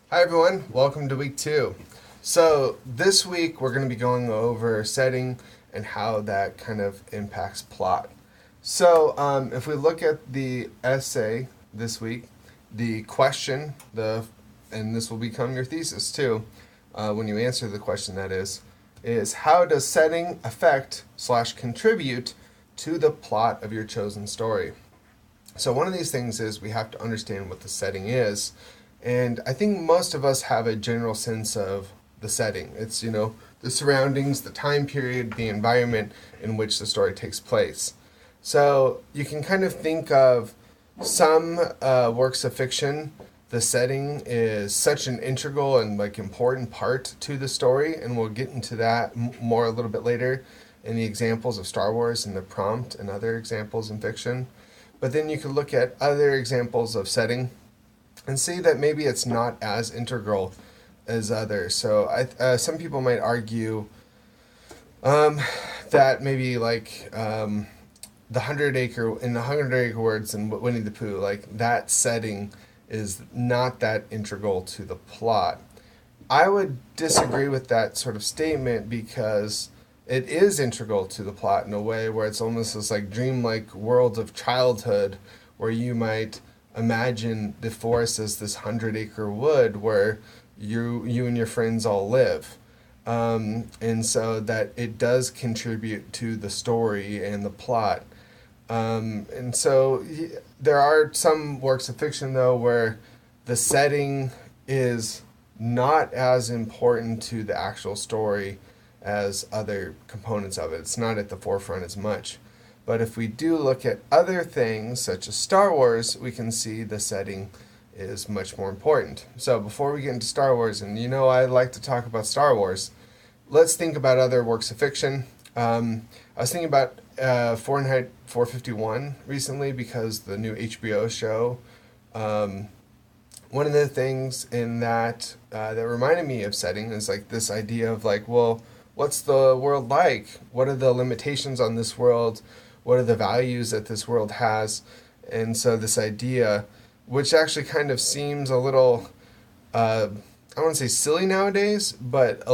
Hi everyone, welcome to week 2. So this week we're going to be going over setting and how that kind of impacts plot. So if we look at the essay this week, the question, and this will become your thesis too, when you answer the question that is how does setting affect slash contribute to the plot of your chosen story? So one of these things is we have to understand what the setting is. And I think most of us have a general sense of the setting. It's, the surroundings, the time period, the environment in which the story takes place. So you can kind of think of some works of fiction. The setting is such an integral and important part to the story, and we'll get into that more a little bit later in the examples of Star Wars and the prompt and other examples in fiction. But then you could look at other examples of setting and see that maybe it's not as integral as others. So some people might argue um, that maybe the Hundred Acre Woods and Winnie the Pooh, like that setting is not that integral to the plot. I would disagree with that sort of statement because it is integral to the plot in a way where it's almost this dreamlike world of childhood where you might imagine the forest as this 100 acre wood where you and your friends all live. And so that it does contribute to the story and the plot. And so there are some works of fiction though where the setting is not as important to the actual story as other components of it. It's not at the forefront as much. But if we do look at other things, such as Star Wars, we can see the setting is much more important. So before we get into Star Wars, and I like to talk about Star Wars, let's think about other works of fiction. I was thinking about Fahrenheit 451 recently because the new HBO show. One of the things in that reminded me of setting is this idea of well, what's the world like? What are the limitations on this world? What are the values that this world has? And so this idea, which actually kind of seems a little, I don't want to say silly nowadays, but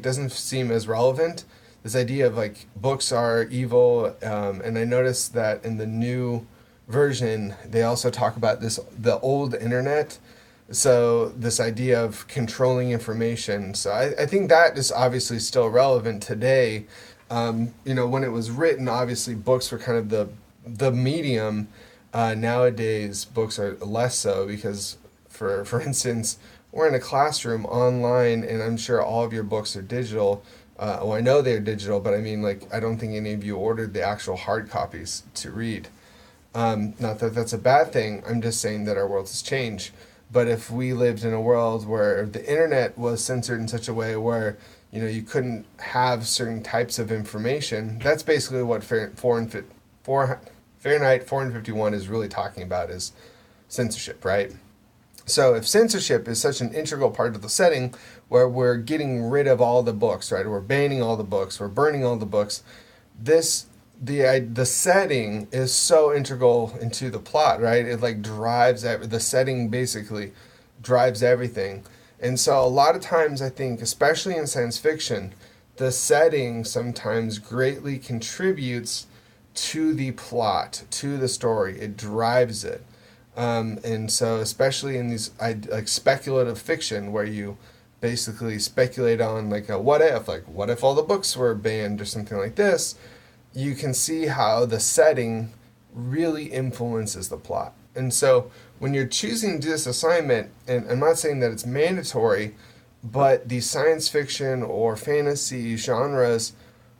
doesn't seem as relevant. This idea of books are evil, and I noticed that in the new version they also talk about the old internet. So this idea of controlling information. So I think that is obviously still relevant today. When it was written, obviously books were kind of the medium. Nowadays, books are less so because, for instance, we're in a classroom online, and I'm sure all of your books are digital. Well, I know they're digital, but I mean, I don't think any of you ordered the actual hard copies to read. Not that that's a bad thing. I'm just saying that our world has changed. But if we lived in a world where the internet was censored in such a way where you couldn't have certain types of information, that's basically what Fahrenheit 451 is really talking about, is censorship, right? So if censorship is such an integral part of the setting where we're getting rid of all the books, right? We're banning all the books, we're burning all the books. The setting is so integral into the plot, right? It drives the setting basically drives everything. And so a lot of times I think, especially in science fiction, the setting sometimes greatly contributes to the plot, to the story. It drives it. And so especially in these speculative fiction where you basically speculate on a what if all the books were banned or something like this, you can see how the setting really influences the plot. And so when you're choosing this assignment, and I'm not saying that it's mandatory, but the science fiction or fantasy genres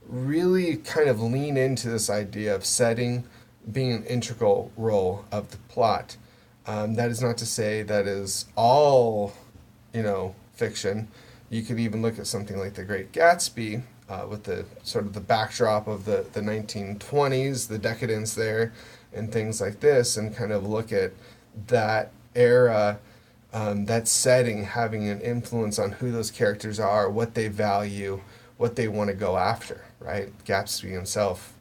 really kind of lean into this idea of setting being an integral role of the plot. That is not to say that is all, fiction. You could even look at something like The Great Gatsby, with the sort of the backdrop of the 1920s, the decadence there, and things like this, and kind of look at that era, that setting having an influence on who those characters are, what they value, what they want to go after, right? Gatsby himself,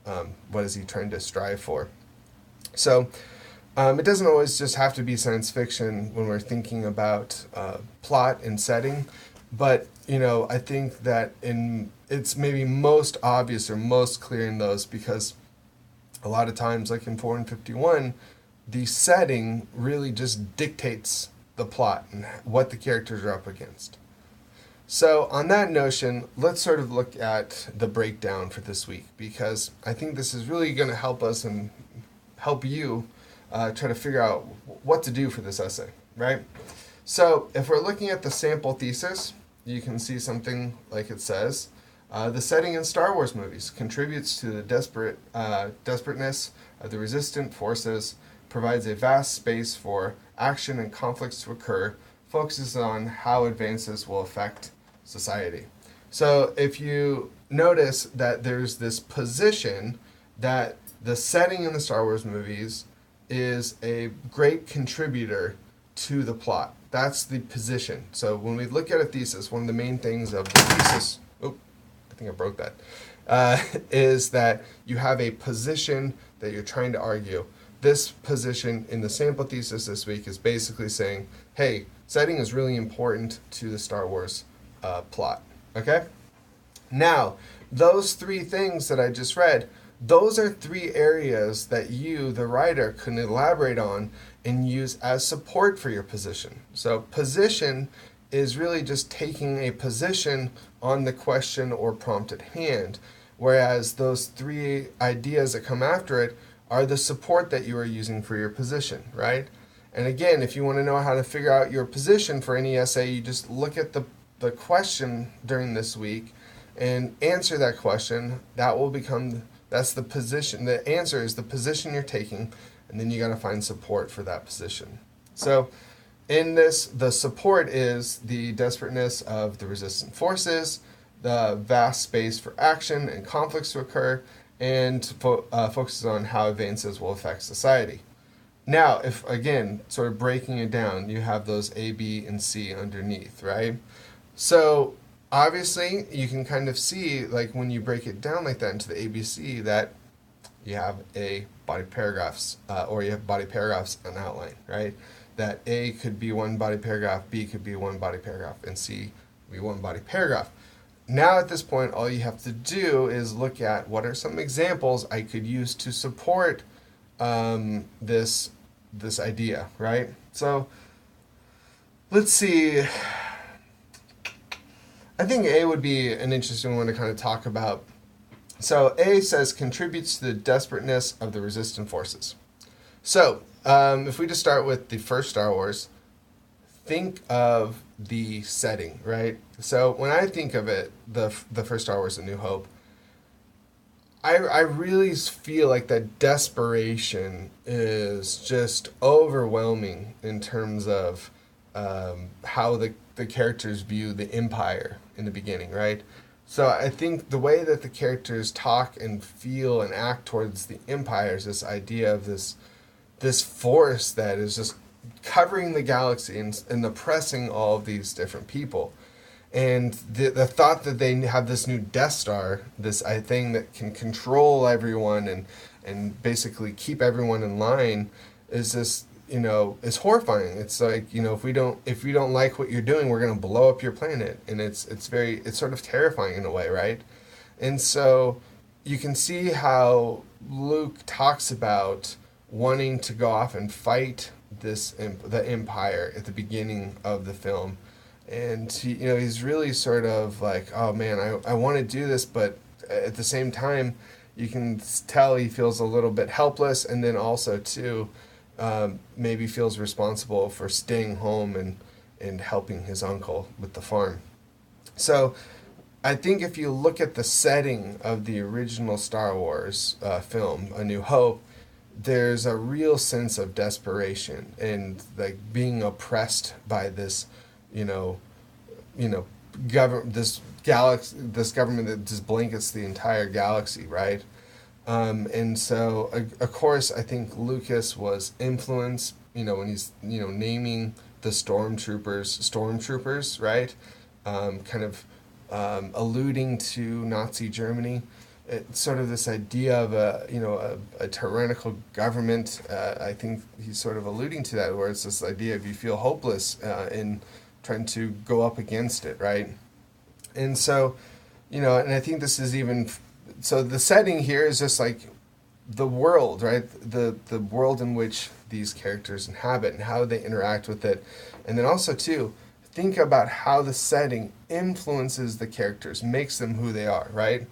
what is he trying to strive for? So It doesn't always just have to be science fiction when we're thinking about plot and setting, but I think that it's maybe most obvious or most clear in those because a lot of times, like in 4 and 51, the setting really just dictates the plot and what the characters are up against. So, on that notion, let's sort of look at the breakdown for this week because I think this is really going to help us and help you try to figure out what to do for this essay, right? So, if we're looking at the sample thesis, you can see something like it says the setting in Star Wars movies contributes to the desperateness of the resistant forces, provides a vast space for action and conflicts to occur, focuses on how advances will affect society. So if you notice that there's this position that the setting in the Star Wars movies is a great contributor to the plot. That's the position. So when we look at a thesis, one of the main things of the thesis, I think I broke that, is that you have a position that you're trying to argue. This position in the sample thesis this week is basically saying, hey, setting is really important to the Star Wars plot. Okay? Now, those three things that I just read, those are three areas that you, the writer, can elaborate on and use as support for your position. So position is really just taking a position on the question or prompt at hand, whereas those three ideas that come after it are the support that you are using for your position, right? And again, if you want to know how to figure out your position for any essay, you just look at the question during this week and answer that question. That's the position. The answer is the position you're taking, and then you got to find support for that position. So in this, the support is the desperateness of the resistant forces, the vast space for action and conflicts to occur, and focuses on how advances will affect society. Now, if again, sort of breaking it down, you have those A, B, and C underneath, right? So obviously, you can kind of see, like when you break it down like that into the ABC, that you have A, body paragraphs, or you have body paragraphs and outline, right? That A could be one body paragraph, B could be one body paragraph, and C could be one body paragraph. Now at this point, all you have to do is look at what are some examples I could use to support this idea, right? So let's see. I think A would be an interesting one to kind of talk about. So A says contributes to the desperateness of the resistant forces. So if we just start with the first Star Wars, think of the setting, right? So when I think of it, the first Star Wars, A New Hope, I really feel like that desperation is just overwhelming in terms of how the characters view the Empire in the beginning, right? So I think the way that the characters talk and feel and act towards the Empire is this idea of this force that is just covering the galaxy and oppressing all of these different people. And the thought that they have this new Death Star, this thing that can control everyone and basically keep everyone in line, is this, is horrifying. It's like, if we don't like what you're doing, we're gonna blow up your planet, and it's sort of terrifying in a way, right? And so you can see how Luke talks about wanting to go off and fight the Empire at the beginning of the film. And he's really sort of like, oh man, I want to do this, but at the same time, you can tell he feels a little bit helpless, and then also too, maybe feels responsible for staying home and helping his uncle with the farm. So I think if you look at the setting of the original Star Wars film, A New Hope, there's a real sense of desperation and like being oppressed by this, this government that just blankets the entire galaxy, right? And so, of course, I think Lucas was influenced, when he's, naming the stormtroopers, right? Kind of alluding to Nazi Germany. it's sort of this idea of a tyrannical government. I think he's sort of alluding to that, where it's this idea of you feel hopeless in trying to go up against it, right? And so, and I think this is even so. The setting here is just like the world, right? The world in which these characters inhabit and how they interact with it, and then also too, think about how the setting influences the characters, makes them who they are, right?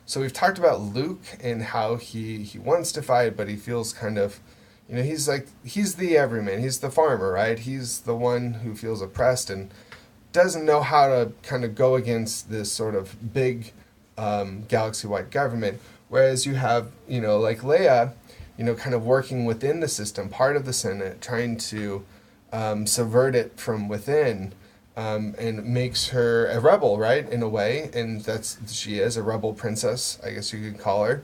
So we've talked about Luke and how he wants to fight, but he feels kind of, he's the everyman, he's the farmer, right? He's the one who feels oppressed and doesn't know how to kind of go against this sort of big galaxy-wide government. Whereas you have, like Leia, kind of working within the system, part of the Senate, trying to subvert it from within. And makes her a rebel, right, in a way, and she is a rebel princess, I guess you could call her.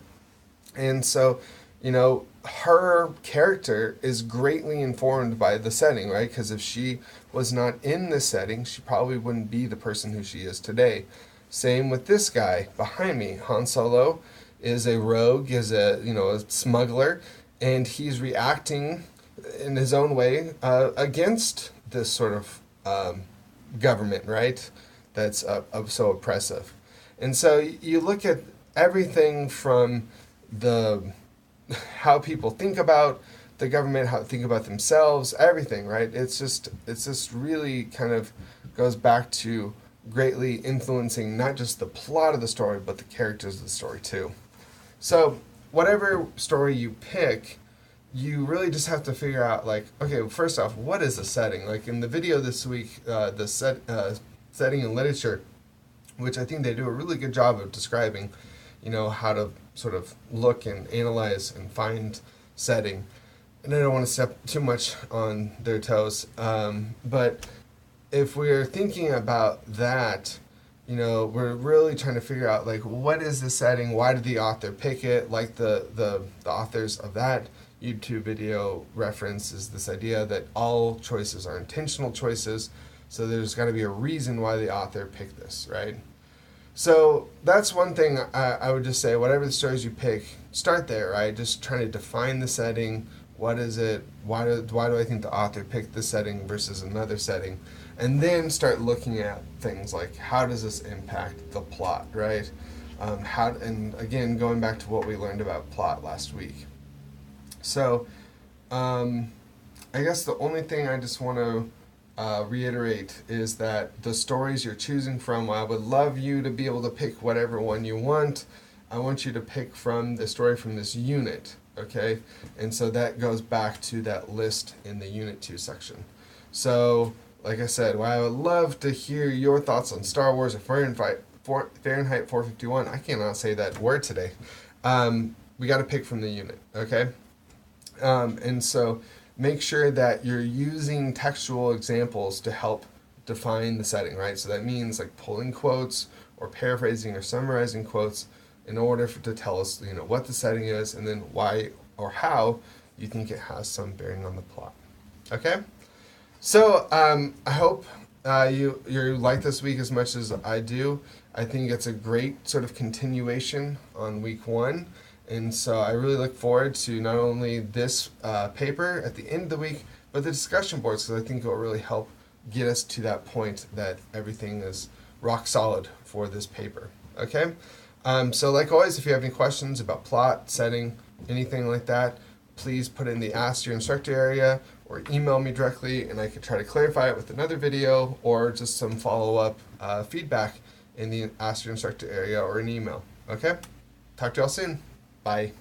And so, her character is greatly informed by the setting, right? Because if she was not in this setting, she probably wouldn't be the person who she is today. Same with this guy behind me. Han Solo is a rogue, is a smuggler, and he's reacting in his own way against this sort of government, right? That's so oppressive. And so you look at everything from how people think about the government, how they think about themselves, everything, right? It's just really kind of goes back to greatly influencing not just the plot of the story, but the characters of the story too. So whatever story you pick, you really just have to figure out, like, okay, first off, what is the setting? Like in the video this week, the setting in literature, which I think they do a really good job of describing, how to sort of look and analyze and find setting. And I don't want to step too much on their toes, but if we're thinking about that, we're really trying to figure out, like, what is the setting? Why did the author pick it? Like the authors of that YouTube video reference is this idea that all choices are intentional choices, so there's got to be a reason why the author picked this, right? So that's one thing I would just say, whatever the stories you pick, start there, right? Just trying to define the setting. What is it? Why do I think the author picked this setting versus another setting? And then start looking at things like, how does this impact the plot, right? And again, going back to what we learned about plot last week. So, I guess the only thing I just want to reiterate is that the stories you're choosing from, I would love you to be able to pick whatever one you want. I want you to pick from the story from this unit, okay? And so that goes back to that list in the Unit 2 section. So, like I said, I would love to hear your thoughts on Star Wars or Fahrenheit 451. I cannot say that word today. We got to pick from the unit, okay? And so make sure that you're using textual examples to help define the setting, right? So that means like pulling quotes or paraphrasing or summarizing quotes in order to tell us, what the setting is and then why or how you think it has some bearing on the plot. Okay? So I hope you like this week as much as I do. I think it's a great sort of continuation on week 1. And so I really look forward to not only this paper at the end of the week, but the discussion boards, because I think it will really help get us to that point that everything is rock solid for this paper. Okay? So like always, if you have any questions about plot, setting, anything like that, please put it in the Ask Your Instructor area or email me directly, and I could try to clarify it with another video or just some follow-up feedback in the Ask Your Instructor area or an email. Okay? Talk to y'all soon. Bye.